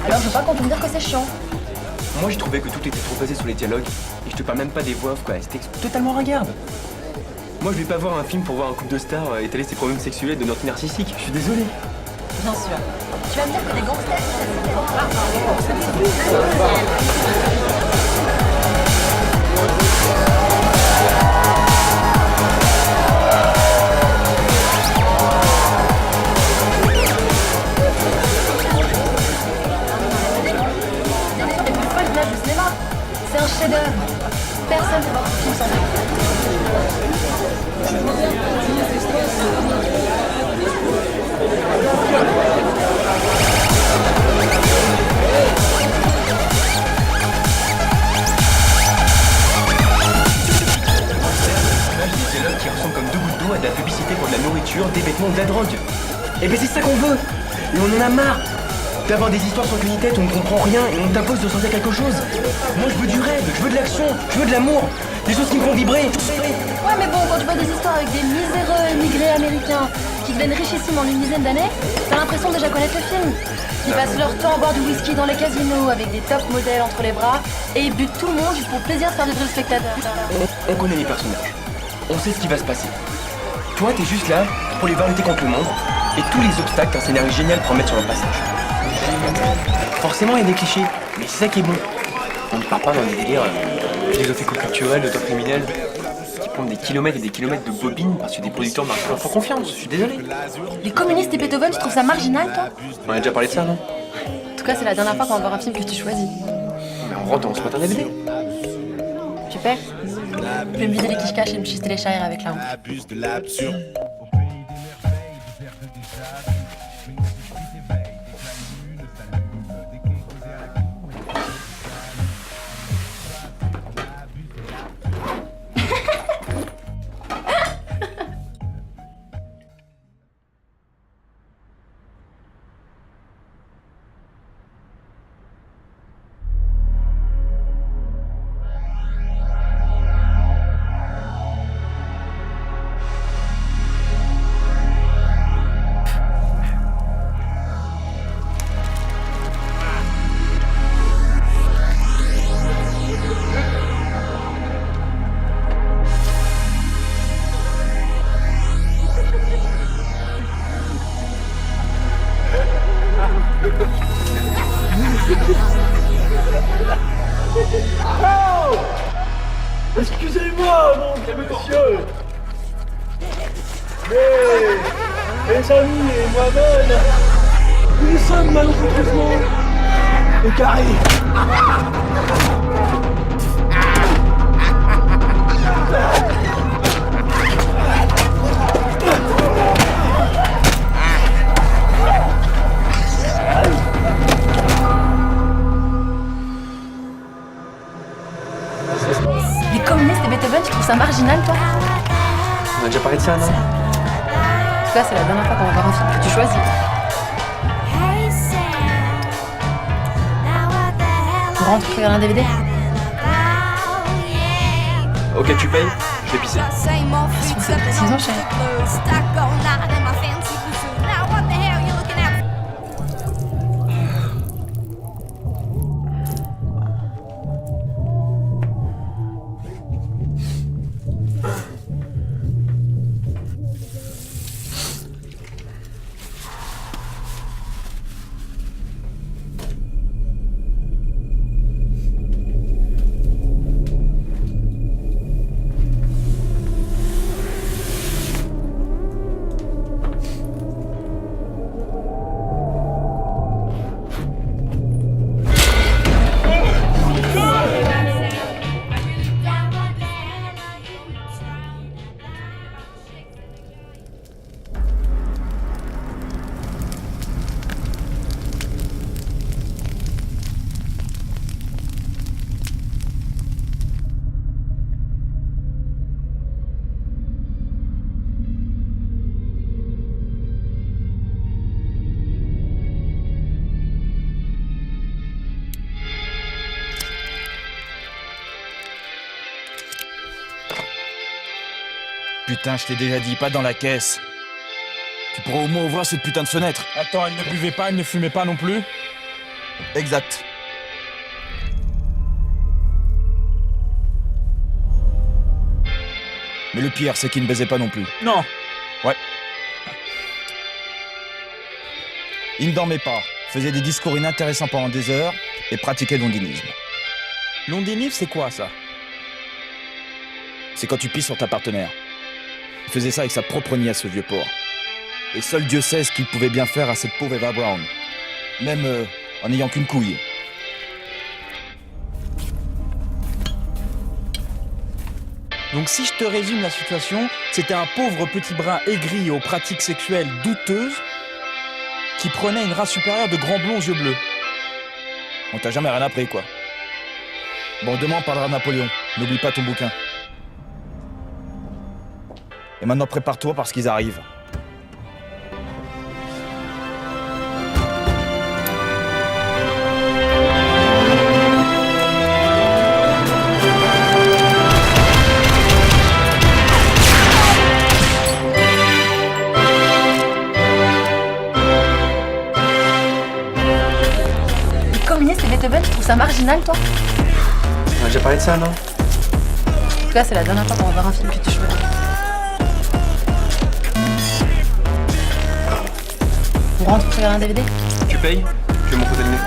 Alors je veux pas qu'on peut me dire que c'est chiant. Moi, j'ai trouvé que tout était trop basé sur les dialogues. Et je te parle même pas des voix off, quoi. C'était totalement ringarde. Moi, je vais pas voir un film pour voir un couple de stars étaler ses problèmes sexuels de notes narcissiques. Je suis désolé. Bien sûr. Tu vas me dire que des gangsters... C'est un chef-d'œuvre. Personne ne peut voir ce film sans lui. Des dialogues qui ressemblent comme deux gouttes d'eau à de la publicité pour de la nourriture, des vêtements ou de la drogue. Et ben c'est ça qu'on veut. Et on en a marre d'avoir des histoires sans queue ni tête où on ne comprend rien et on t'impose de sentir quelque chose. Moi je veux du rêve, je veux de l'action, je veux de l'amour, des choses qui me font vibrer. Ouais, mais bon, quand tu vois des histoires avec des miséreux émigrés américains qui deviennent richissimes en une dizaine d'années, t'as l'impression de déjà connaître le film. Ils passent leur temps à boire du whisky dans les casinos avec des top modèles entre les bras et ils butent tout le monde juste pour le plaisir de faire vibrer le spectateur. On connaît les personnages. On sait ce qui va se passer. Toi, t'es juste là pour les voir lutter contre le monde et tous les obstacles qu'un scénario génial prend mettre sur leur passage. Forcément, il y a des clichés, mais c'est ça qui est bon. On ne part pas dans des délires philosophico-culturels, d'auteurs criminels qui pompent des kilomètres et des kilomètres de bobines parce que des producteurs marchent leur font confiance. Je suis désolé. Les communistes et Beethoven, tu trouves ça marginal, toi? On a déjà parlé de ça, non? En tout cas, c'est la dernière fois qu'on va voir un film que tu choisis. Mais on rentre dans ce matin DVD. Super. Je vais me vider les quiche-caches et me chister les chairs avec la honte. Abuse de l'absurde. Oh! Excusez-moi, mon monsieur. Mais mes amis et moi-même, nous sommes malheureusement égarés. Les communistes et Beethoven, tu trouves ça marginal, toi? On a déjà parlé de ça, non? En tout cas, c'est la dernière fois qu'on va voir un film que tu choisis. On rentre, tu regardes un DVD? Ok, tu payes, je vais pisser. Sur cette précision, chérie. Putain, je t'ai déjà dit, pas dans la caisse. Tu pourras au moins ouvrir cette putain de fenêtre. Attends, elle ne buvait pas, elle ne fumait pas non plus? Exact. Mais le pire, c'est qu'il ne baisait pas non plus. Non. Ouais. Il ne dormait pas, faisait des discours inintéressants pendant des heures et pratiquait le londinisme. Londinisme, c'est quoi ça? C'est quand tu pisses sur ta partenaire. Il faisait ça avec sa propre nièce, ce vieux porc. Et seul Dieu sait ce qu'il pouvait bien faire à cette pauvre Eva Brown. Même en n'ayant qu'une couille. Donc si je te résume la situation, c'était un pauvre petit brin aigri aux pratiques sexuelles douteuses qui prenait une race supérieure de grands blonds aux yeux bleus. On t'a jamais rien appris, quoi. Bon, demain on parlera de Napoléon. N'oublie pas ton bouquin. Et maintenant prépare-toi parce qu'ils arrivent. Les communistes et Beethoven, tu trouves ça marginal, toi? On a déjà parlé de ça, non? En tout cas, c'est la dernière fois qu'on va voir un film que tu choisis. On rentre pour regarder un DVD? Tu payes? Je vais mon côté de nez.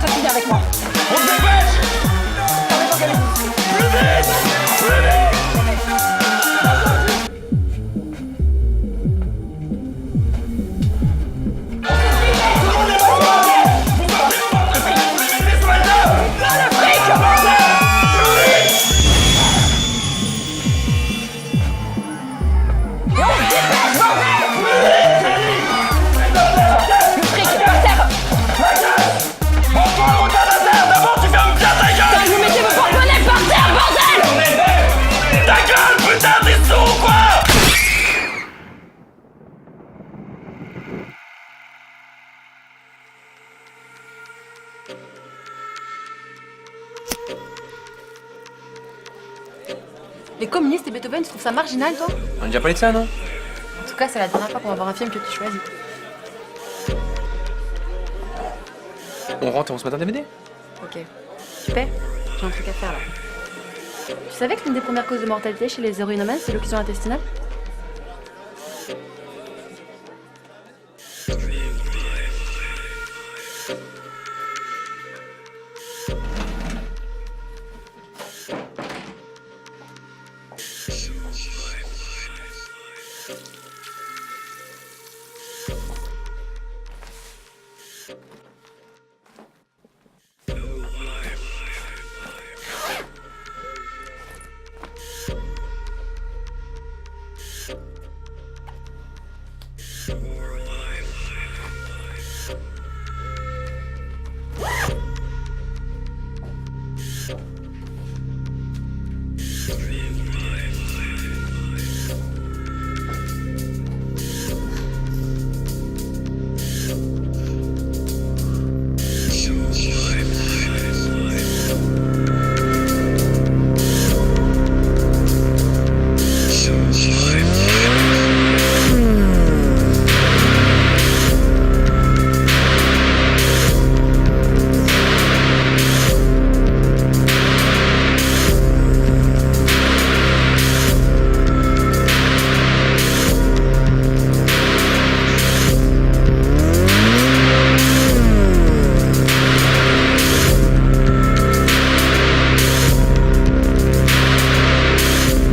Toi, tu viens avec moi. Les communistes et Beethoven, tu trouves ça marginal, toi? On a déjà parlé de ça, non? En tout cas, c'est la dernière fois qu'on va voir un film que tu choisis. On rentre et on se met un DVD? Ok. Super. J'ai un truc à faire, là. Tu savais que l'une des premières causes de mortalité chez les héroïnomans, c'est l'occlusion intestinale?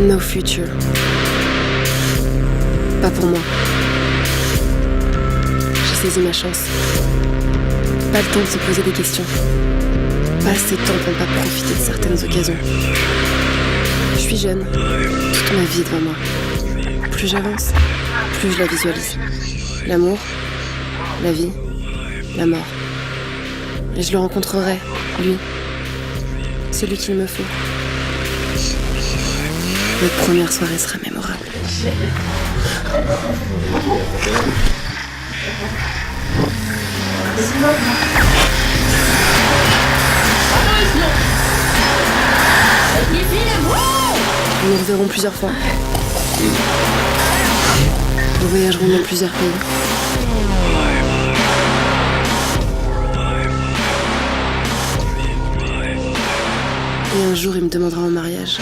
No future. Pas pour moi. J'ai saisi ma chance. Pas le temps de se poser des questions. Pas assez de temps pour ne pas profiter de certaines occasions. Je suis jeune. Toute ma vie devant moi. plus j'avance, plus je la visualise. L'amour, la vie, la mort. Et je le rencontrerai, lui. Celui qu'il me faut. Notre première soirée sera mémorable. Nous nous reverrons plusieurs fois. Nous voyagerons dans plusieurs pays. Et un jour, il me demandera en mariage.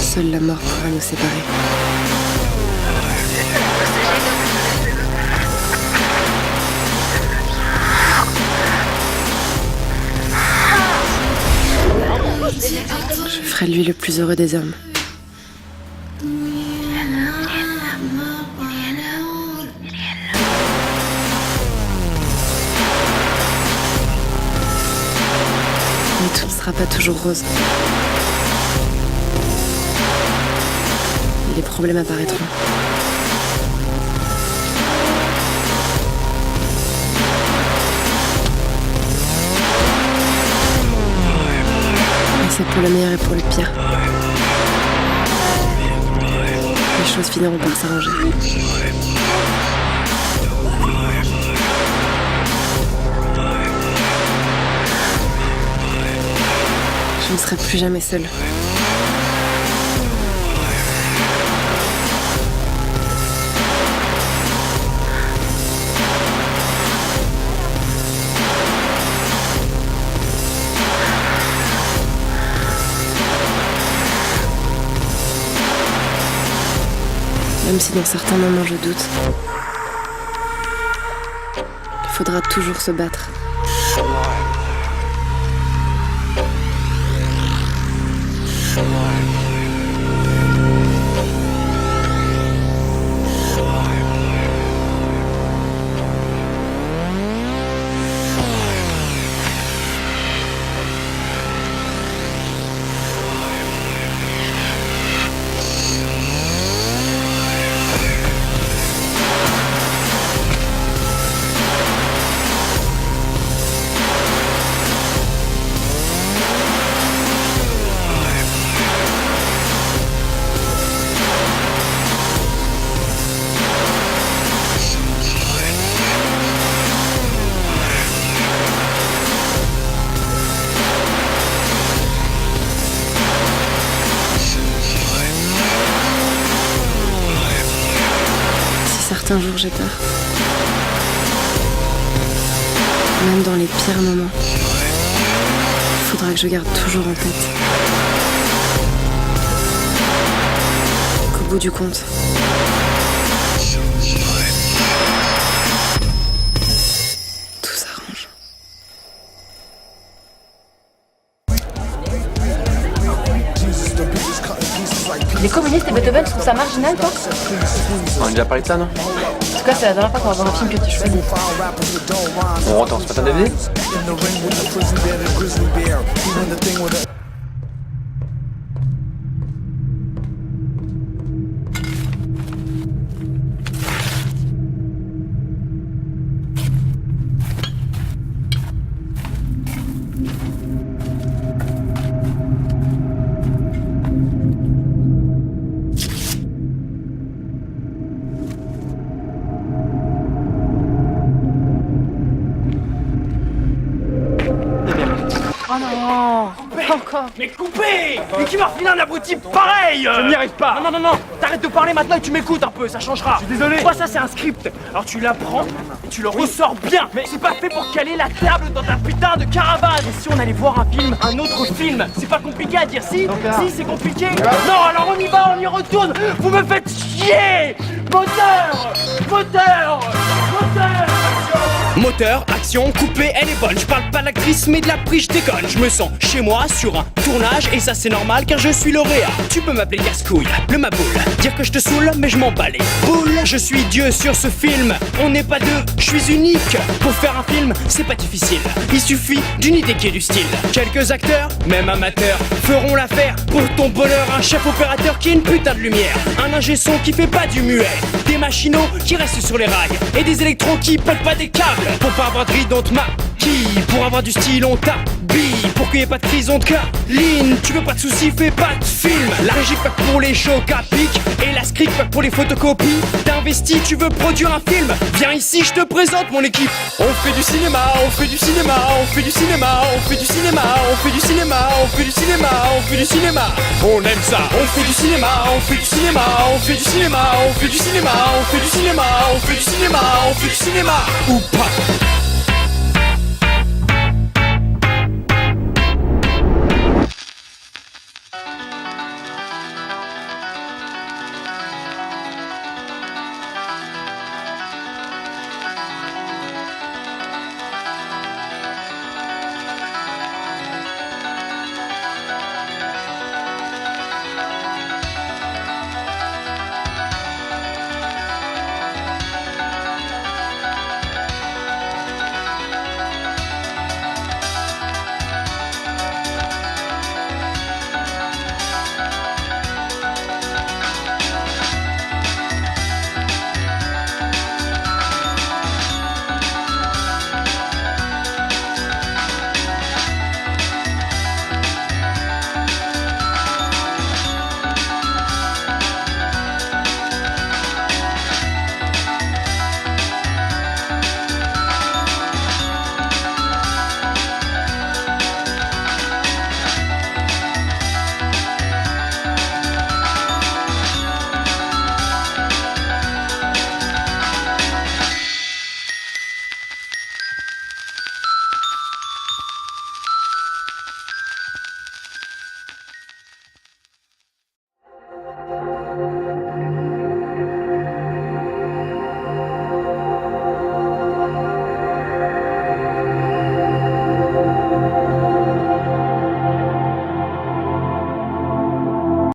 Seule la mort pourra nous séparer. Je ferai de lui le plus heureux des hommes. Mais tout ne sera pas toujours rose. Les problèmes apparaîtront. Et c'est pour le meilleur et pour le pire. Les choses finiront par s'arranger. Je ne serai plus jamais seule. Même si dans certains moments je doute, il faudra toujours se battre. Certains jours j'ai peur. Même dans les pires moments, il faudra que je garde toujours en tête qu'au bout du compte, tout s'arrange. Les communistes et Beethoven, tu trouves ça marginal, toi? On a déjà parlé de ça, non? En tout cas, c'est la dernière fois qu'on va voir un film que tu choisis. On rentre, c'est pas ton DVD? Oh non, pas encore. Mais coupé! Mais qui va refiler un abruti pareil? Je n'y arrive pas! Non, t'arrêtes de parler maintenant et tu m'écoutes un peu, ça changera! Je suis désolé! Toi, ça c'est un script! Alors tu l'apprends et tu le ressors bien! Mais c'est pas fait pour caler la table dans ta putain de caravane! Et si on allait voir un film, un autre film, c'est pas compliqué à dire si? Si, c'est compliqué! Non, alors on y va, on y retourne! Vous me faites chier! Moteur! Moteur! Moteur! Moteur, action, coupé, elle est bonne. Je parle pas de l'actrice mais de la prise, je déconne. Je me sens chez moi sur un tournage et ça c'est normal car je suis lauréat. Tu peux m'appeler casse-couille, le maboule. Dire que je te saoule mais je m'en bats les boules. Je suis Dieu sur ce film, on n'est pas deux, je suis unique. Pour faire un film, c'est pas difficile. Il suffit d'une idée qui est du style. Quelques acteurs, même amateurs, feront l'affaire pour ton bonheur. Un chef opérateur qui est une putain de lumière. Un ingé son qui fait pas du muet. Des machinaux qui restent sur les rails. Et des électros qui pètent pas des câbles. Pour pas avoir de ride, on te maquille. Pour avoir du style, on t'habille. Pour qu'il y ait pas de crise, on te câline. Tu veux pas de soucis, fais pas de film. La régie pas que pour les chocs à pic. Et la script pas que pour les photocopies. T'investis, tu veux produire un film. Viens ici, je te présente mon équipe. On fait du cinéma, on fait du cinéma, on fait du cinéma, on fait du cinéma, on fait du cinéma, on fait du cinéma, on fait du cinéma. On aime ça. On fait du cinéma, on fait du cinéma, on fait du cinéma, on fait du cinéma, on fait du cinéma, on fait du cinéma, on fait du cinéma. Ou pas.